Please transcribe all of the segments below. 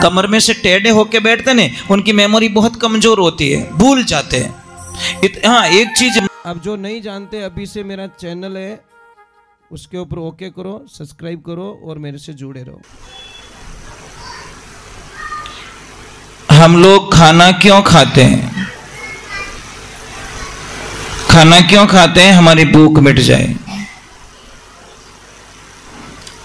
कमर में से टेढ़े होके बैठते ने, उनकी मेमोरी बहुत कमजोर होती है, भूल जाते हैं। हाँ, एक चीज अब जो नहीं जानते, अभी से मेरा चैनल है उसके ऊपर ओके करो, सब्सक्राइब करो और मेरे से जुड़े रहो। हम लोग खाना क्यों खाते हैं? खाना क्यों खाते हैं? हमारी भूख मिट जाए।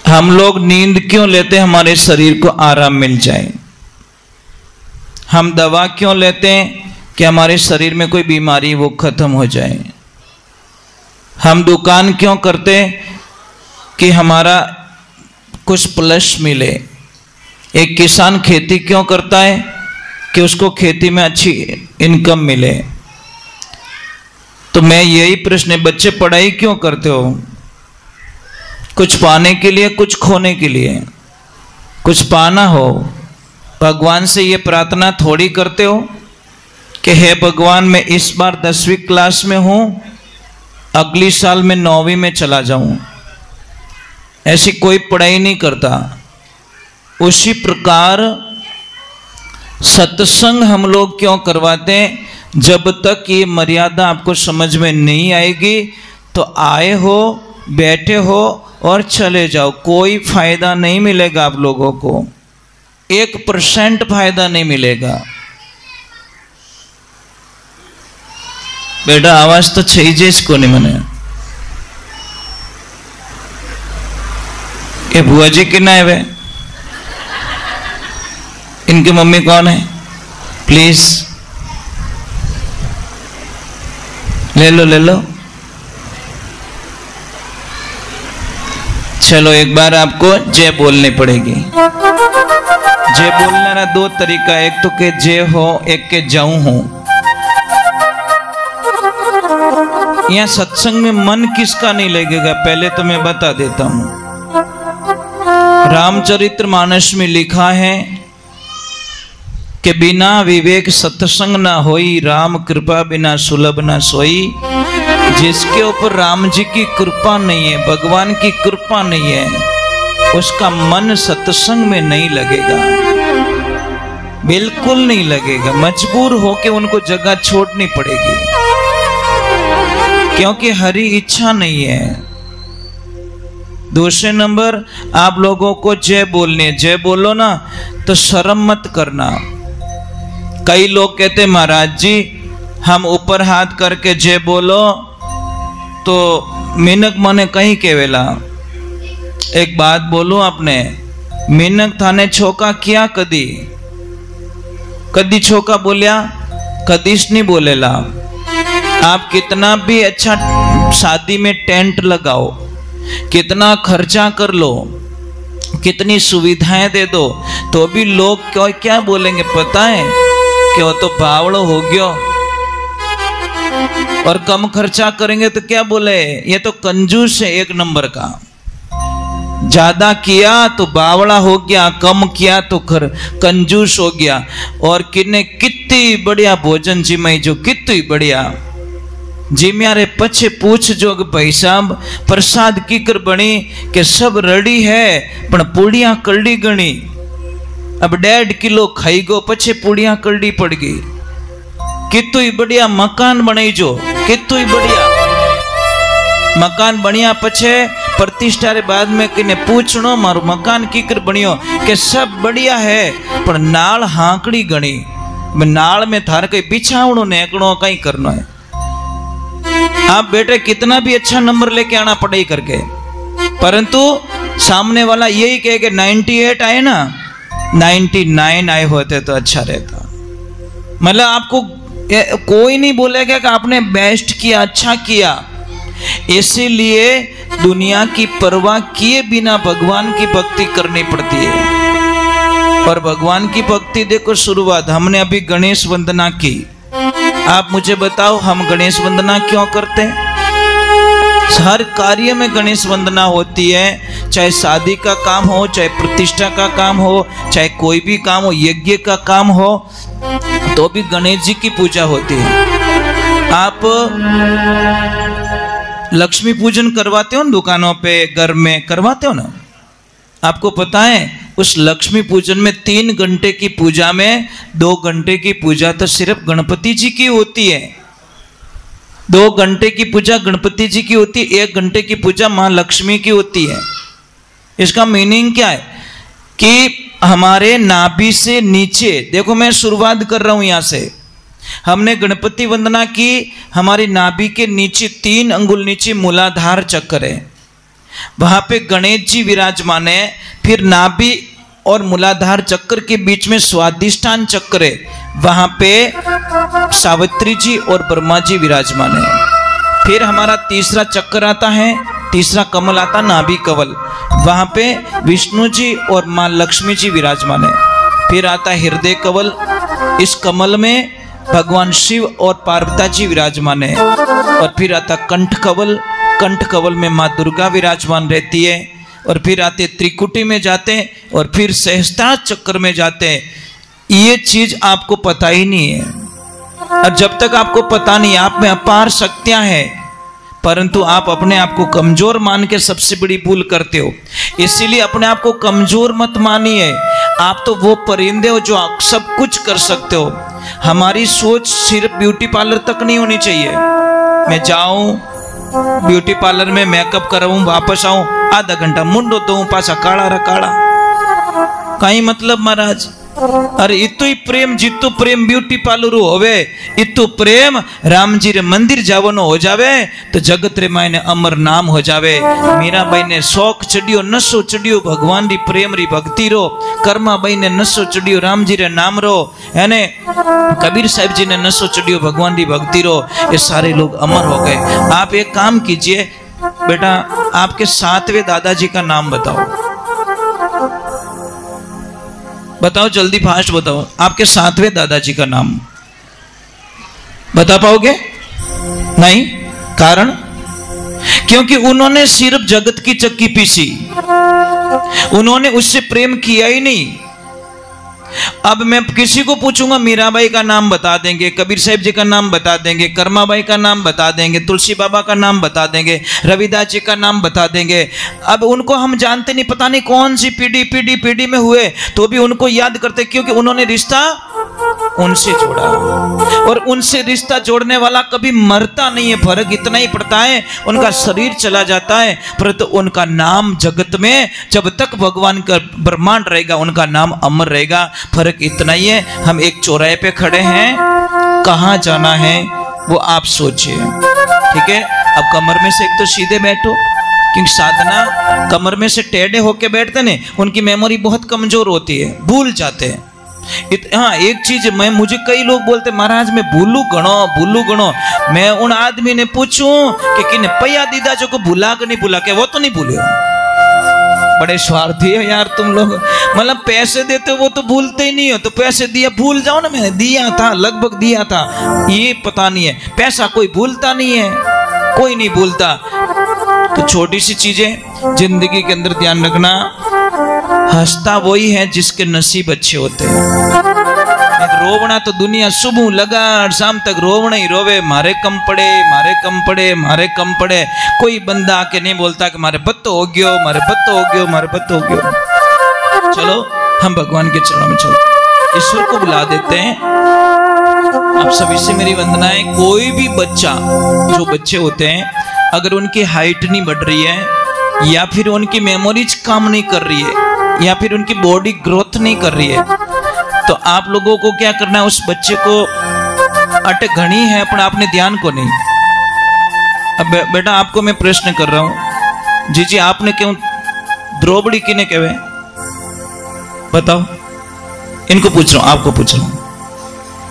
हम लोग नींद क्यों लेते हैं? हमारे शरीर को आराम मिल जाए। हम दवा क्यों लेते हैं? कि हमारे शरीर में कोई बीमारी वो खत्म हो जाए। हम दुकान क्यों करते हैं? कि हमारा कुछ प्लस मिले। एक किसान खेती क्यों करता है? कि उसको खेती में अच्छी इनकम मिले। तो मैं यही प्रश्न, बच्चे पढ़ाई क्यों करते हो? कुछ पाने के लिए, कुछ खोने के लिए। कुछ पाना हो, भगवान से ये प्रार्थना थोड़ी करते हो कि हे भगवान मैं इस बार 10वीं क्लास में हूं, अगली साल मैं 9वीं में चला जाऊं। ऐसी कोई पढ़ाई नहीं करता। उसी प्रकार सत्संग हम लोग क्यों करवाते हैं? जब तक ये मर्यादा आपको समझ में नहीं आएगी तो आए हो, बैठे हो और चले जाओ, कोई फायदा नहीं मिलेगा आप लोगों को। 1% फायदा नहीं मिलेगा। बेटा आवाज तो चाहिए इसको नहीं। मने ये बुआ जी कितना है वे? इनकी मम्मी कौन है? प्लीज ले लो ले लो। चलो एक बार आपको जय बोलनी पड़ेगी। जय बोलने का 2 तरीका, एक तो के जय हो, एक के जाऊं हो। यहाँ सत्संग में मन किसका नहीं लगेगा पहले तो मैं बता देता हूं। रामचरितमानस में लिखा है कि बिना विवेक सत्संग ना होई, राम कृपा बिना सुलभ ना सोई। जिसके ऊपर राम जी की कृपा नहीं है, भगवान की कृपा नहीं है, उसका मन सत्संग में नहीं लगेगा, बिल्कुल नहीं लगेगा। मजबूर होके उनको जगह छोड़नी पड़ेगी, क्योंकि हरी इच्छा नहीं है। दूसरे नंबर, आप लोगों को जय बोलनी है। जय बोलो ना तो शर्म मत करना। कई लोग कहते महाराज जी हम ऊपर हाथ करके जय बोलो तो मीनक मने कहीं केवेला। एक बात बोलूं आपने, मीनक थाने छोका किया कदी? कदी छोका बोलिया? कदीश नहीं बोलेला। आप कितना भी अच्छा शादी में टेंट लगाओ, कितना खर्चा कर लो, कितनी सुविधाएं दे दो, तो भी लोग क्या बोलेंगे पता है? कि वो तो बावड़ो हो गयो। और कम खर्चा करेंगे तो क्या बोले? ये तो कंजूस है 1 नंबर का। ज्यादा किया तो बावड़ा हो गया, कम किया तो कंजूस हो गया। और कितनी बढ़िया भोजन जिमाई जो, कितनी बढ़िया जिम्यारे पछे पूछ जो भाई साहब प्रसाद कीकर बनी के सब रेडी है पण पूड़ियां कलड़ी गणी। अब 1.5 किलो खाई गो, पछे पूड़ियां कलड़ी पड़ गई। कितु ही बढ़िया मकान बनाई जो, कितु ही बढ़िया मकान बनिया पछे प्रतिष्ठा रे बाद में किने पूछनो मारो मकान कीकर बनियो के सब बढ़िया है पर नाल हांकड़ी गणी। नाल में थार कई बिछावणो नेकणो कई करनो है। आप बेटे कितना भी अच्छा नंबर लेके आना पढ़ाई करके, परंतु सामने वाला यही कहे कि 98 आए ना, 99 आए होते तो अच्छा रहता। मतलब आपको कोई नहीं बोलेगा कि आपने बेस्ट किया, अच्छा किया। इसीलिए दुनिया की परवाह किए बिना भगवान की भक्ति करनी पड़ती है। और भगवान की भक्ति देखो शुरुआत हमने अभी गणेश वंदना की। आप मुझे बताओ हम गणेश वंदना क्यों करते हैं? हर कार्य में गणेश वंदना होती है, चाहे शादी का काम हो, चाहे प्रतिष्ठा का काम हो, चाहे कोई भी काम हो, यज्ञ का काम हो, तो भी गणेश जी की पूजा होती है। आप लक्ष्मी पूजन करवाते हो ना दुकानों पे, घर में करवाते हो ना? आपको पता है उस लक्ष्मी पूजन में 3 घंटे की पूजा में 2 घंटे की पूजा तो सिर्फ गणपति जी की होती है, 2 घंटे की पूजा गणपति जी की होती है, 1 घंटे की पूजा मां लक्ष्मी की होती है। इसका मीनिंग क्या है कि हमारे नाभि से नीचे, देखो मैं शुरुआत कर रहा हूं यहां से, हमने गणपति वंदना की, हमारी नाभि के नीचे 3 अंगुल नीचे मूलाधार चक्र है, वहां पे गणेश जी विराजमान है। फिर नाभि और मूलाधार चक्र के बीच में स्वादिष्ठान चक्र है, वहां पे सावित्री जी और ब्रह्मा जी विराजमान है। फिर हमारा तीसरा चक्र आता है, तीसरा कमल आता नाभि कमल, वहां पे विष्णु जी और मां लक्ष्मी जी विराजमान है। फिर आता हृदय कमल, इस कमल में भगवान शिव और पार्वती जी विराजमान है। और फिर आता कंठ कमल, कंठ कमल में मां दुर्गा विराजमान रहती है। और फिर आते त्रिकुटी में जाते हैं और फिर सहस्त्रार चक्र में जाते हैं। ये चीज आपको पता ही नहीं है, और जब तक आपको पता नहीं, आप में अपार शक्तियां हैं, परंतु आप अपने आप को कमजोर मान के सबसे बड़ी भूल करते हो। इसीलिए अपने आप को कमजोर मत मानिए, आप तो वो परिंदे हो जो सब कुछ कर सकते हो। हमारी सोच सिर्फ ब्यूटी पार्लर तक नहीं होनी चाहिए। मैं जाऊं ब्यूटी पार्लर में मेकअप कराऊं, वापस आऊं, आधा घंटा मुंडो तो पासा काड़ा रा काड़ा, कहीं मतलब महाराज। अरे इतो ही प्रेम, जितो प्रेम ब्यूटी पार्लर होवे, इतो प्रेम राम जी रे मंदिर जावनो हो जावे तो जगत रे मायने अमर नाम हो जावे। मीराबाई ने शौक चढ़ियो, नशो चढ़ियो भगवान री प्रेम री भक्ति रो, कर्माबाई ने नशो चढ़ियो राम जी रे नाम रो, है ने कबीर साहिब जी ने नशो चढ़ियो भगवान री भक्ति रो। ये सारे लोग अमर हो गए। आप एक काम कीजिए बेटा, आपके 7वें दादाजी का नाम बताओ, बताओ जल्दी, फास्ट बताओ, आपके 7वें दादाजी का नाम बता पाओगे? नहीं, कारण क्योंकि उन्होंने सिर्फ जगत की चक्की पीसी, उन्होंने उससे प्रेम किया ही नहीं। अब मैं किसी को पूछूंगा मीराबाई का नाम बता देंगे, कबीर साहिब जी का नाम बता देंगे, कर्माबाई का नाम बता देंगे, तुलसी बाबा का नाम बता देंगे, रविदास जी का नाम बता देंगे। अब उनको हम जानते नहीं, पता नहीं कौन सी पीढ़ी में हुए, तो भी उनको याद करते, क्योंकि उन्होंने रिश्ता उनसे जोड़ा, और उनसे रिश्ता जोड़ने वाला कभी मरता नहीं है। फर्क इतना ही पड़ता है, उनका शरीर चला जाता है, परंतु उनका नाम जगत में जब तक भगवान का ब्रह्मांड रहेगा उनका नाम अमर रहेगा। फर्क इतना ही है। हम एक चौराहे पे खड़े हैं, कहां जाना है वो आप सोचिए, ठीक है? अब कमर में से एक तो सीधे बैठो, क्योंकि साधना कमर में से टेढ़े होके बैठते ने, उनकी मेमोरी बहुत कमजोर होती है, भूल जाते हैं। हाँ, एक चीज मुझे कई लोग बोलते महाराज मैं भूलू गणो। मैं उन आदमी ने पूछूं कि किने पैया दीदा जो को भूला कि नहीं भूला, के वो तो नहीं भूले। बड़े स्वार्थी है यार तुम लोग, मतलब पैसे देते हो वो तो भूलते ही नहीं हो, तो पैसे दिया भूल जाओ ना, मैंने दिया था, लगभग दिया था, ये पता नहीं है। पैसा कोई भूलता नहीं है, कोई नहीं भूलता। तो छोटी सी चीजें जिंदगी के अंदर ध्यान रखना, हंसता वही है जिसके नसीब अच्छे होते हैं। रोवना तो दुनिया सुबह लगा शाम तक रोवना ही रोवे, मारे कम पड़े। कोई बंदा आके नहीं बोलता कि मारे बत्तो हो गयो। चलो हम भगवान के चरणों में चलो, ईश्वर को बुला देते हैं। आप सभी से मेरी वंदनाएं। कोई भी बच्चा, जो बच्चे होते हैं, अगर उनकी हाइट नहीं बढ़ रही है, या फिर उनकी मेमोरीज काम नहीं कर रही है, या फिर उनकी बॉडी ग्रोथ नहीं कर रही है, तो आप लोगों को क्या करना है, उस बच्चे को अटक घनी है अपना, अपने ध्यान को नहीं। अब बेटा आपको मैं प्रश्न कर रहा हूं, जी आपने क्यों द्रौपदी किने कहवे बताओ? इनको पूछ रहा हूं, आपको पूछ रहा हूं।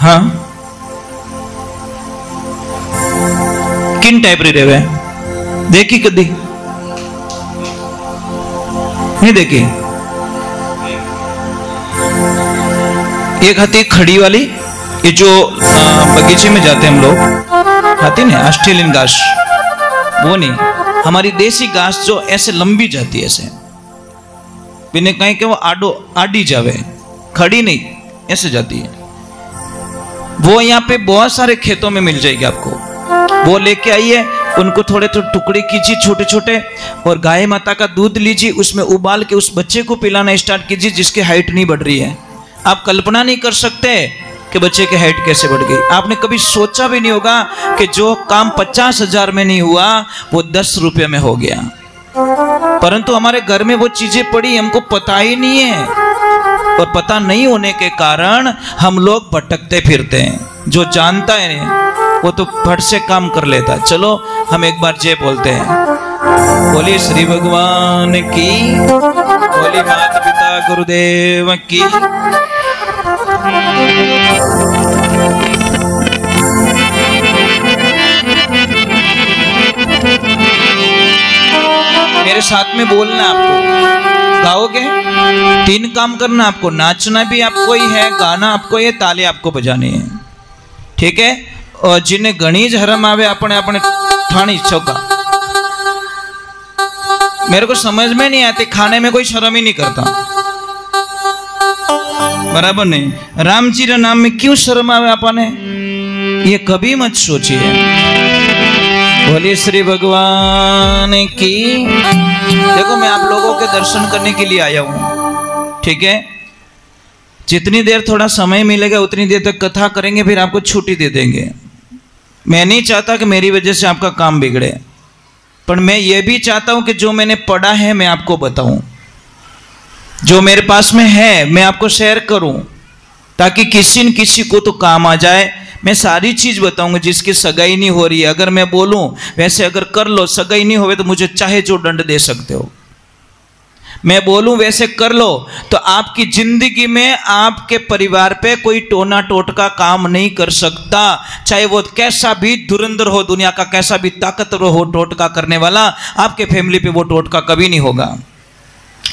हाँ, किन टाइप री रेवे देखी कदी नहीं देखी? एक हाथी खड़ी वाली, ये जो बगीचे में जाते हैं हम लोग, हाथी नहीं, ऑस्ट्रेलियन घास, वो नहीं, हमारी देसी घास जो ऐसे लंबी जाती है, ऐसे बिना कहीं के वो आडी जावे, खड़ी नहीं, ऐसे जाती है। वो यहाँ पे बहुत सारे खेतों में मिल जाएगी आपको, वो लेके आइए, उनको थोड़े थोड़े टुकड़े कीजिए छोटे छोटे, और गाय माता का दूध लीजिए, उसमें उबाल के उस बच्चे को पिलाना स्टार्ट कीजिए जिसकी हाइट नहीं बढ़ रही है। आप कल्पना नहीं कर सकते कि बच्चे की हाइट कैसे बढ़ गई। आपने कभी सोचा भी नहीं होगा कि जो काम 50,000 में नहीं हुआ वो 10 रुपये में हो गया। परंतु हमारे घर में वो चीजें पड़ी, हमको पता ही नहीं है, और पता नहीं होने के कारण हम लोग भटकते फिरते हैं। जो जानता है वो तो फट से काम कर लेता है। चलो हम एक बार जय बोलते हैं। बोलिए श्री भगवान की, बोलिए माता पिता गुरुदेव की। मेरे साथ में बोलना आपको, गाओगे? 3 काम करना आपको, नाचना भी आपको ही है, गाना आपको ही है, ताली आपको बजानी है, ठीक है? और जिन्हें घनी हरम आवे अपने अपने ठाणी चौका। मेरे को समझ में नहीं आती, खाने में कोई शर्म ही नहीं करता, बराबर नहीं? राम जी के नाम में क्यों शर्म आवे अपने, ये कभी मत सोचिए। बोलिए श्री भगवान की। देखो मैं आप लोगों के दर्शन करने के लिए आया हूं, ठीक है? जितनी देर थोड़ा समय मिलेगा उतनी देर तक कथा करेंगे, फिर आपको छुट्टी दे देंगे। मैं नहीं चाहता कि मेरी वजह से आपका काम बिगड़े, पर मैं ये भी चाहता हूं कि जो मैंने पढ़ा है मैं आपको बताऊं, जो मेरे पास में है मैं आपको शेयर करूं, ताकि किसी न किसी को तो काम आ जाए। मैं सारी चीज बताऊंगा, जिसकी सगाई नहीं हो रही है अगर मैं बोलूं वैसे अगर कर लो, सगाई नहीं होवे तो मुझे चाहे जो दंड दे सकते हो। मैं बोलूं वैसे कर लो तो आपकी जिंदगी में आपके परिवार पे कोई टोना टोटका काम नहीं कर सकता, चाहे वो कैसा भी धुरंधर हो, दुनिया का कैसा भी ताकतवर हो टोटका करने वाला, आपके फैमिली पे वो टोटका कभी नहीं होगा।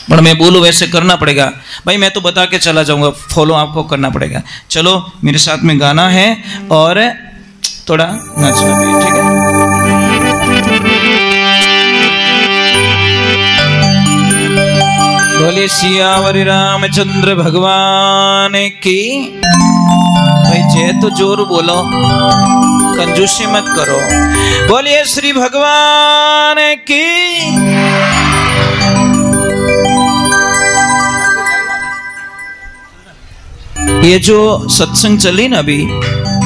पर मैं बोलूं वैसे करना पड़ेगा भाई, मैं तो बता के चला जाऊंगा, फॉलो आपको करना पड़ेगा। चलो मेरे साथ में गाना है और थोड़ा नाचना भी, ठीक है? बोले सियावरी रामचंद्र भगवान की। भाई जय तो जोर बोलो, कंजूसी मत करो। बोलिए श्री भगवान की। ये जो सत्संग चली ना अभी,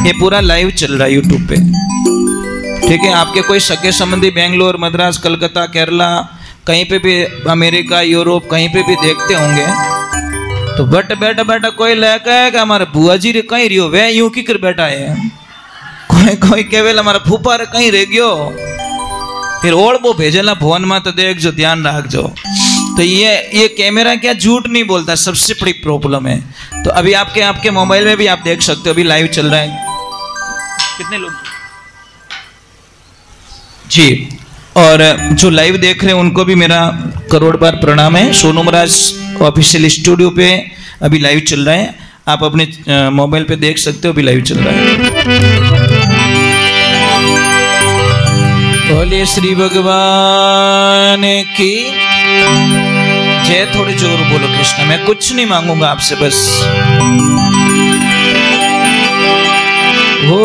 ये पूरा लाइव चल रहा है यूट्यूब पे, ठीक है? आपके कोई सगे संबंधी बेंगलोर, मद्रास, कलकत्ता, केरला, कहीं पे भी, अमेरिका, यूरोप, कहीं पे भी देखते होंगे, तो बट बैठा बैठा कोई लेकर कि हमारे बुआ जी रे कहीं रियो वे यूं की कर बैठा है, कोई कोई केवल हमारा फूफा रे कहीं रह गयो, फिर ओढ़ वो भेजेला फोन में, तो देख जो ध्यान रख जो। तो ये कैमरा क्या झूठ नहीं बोलता, सबसे बड़ी प्रॉब्लम है। तो अभी आपके मोबाइल में भी आप देख सकते हो, अभी लाइव चल रहा है। कितने लोग जी, और जो लाइव देख रहे हैं उनको भी मेरा करोड़ बार प्रणाम है। सोनू महाराज ऑफिशियल स्टूडियो पे अभी लाइव चल रहा है, आप अपने मोबाइल पे देख सकते हो, अभी लाइव चल रहा है। बोले श्री भगवान की जय। थोड़ी जोर बोलो कृष्ण, मैं कुछ नहीं मांगूंगा आपसे, बस हो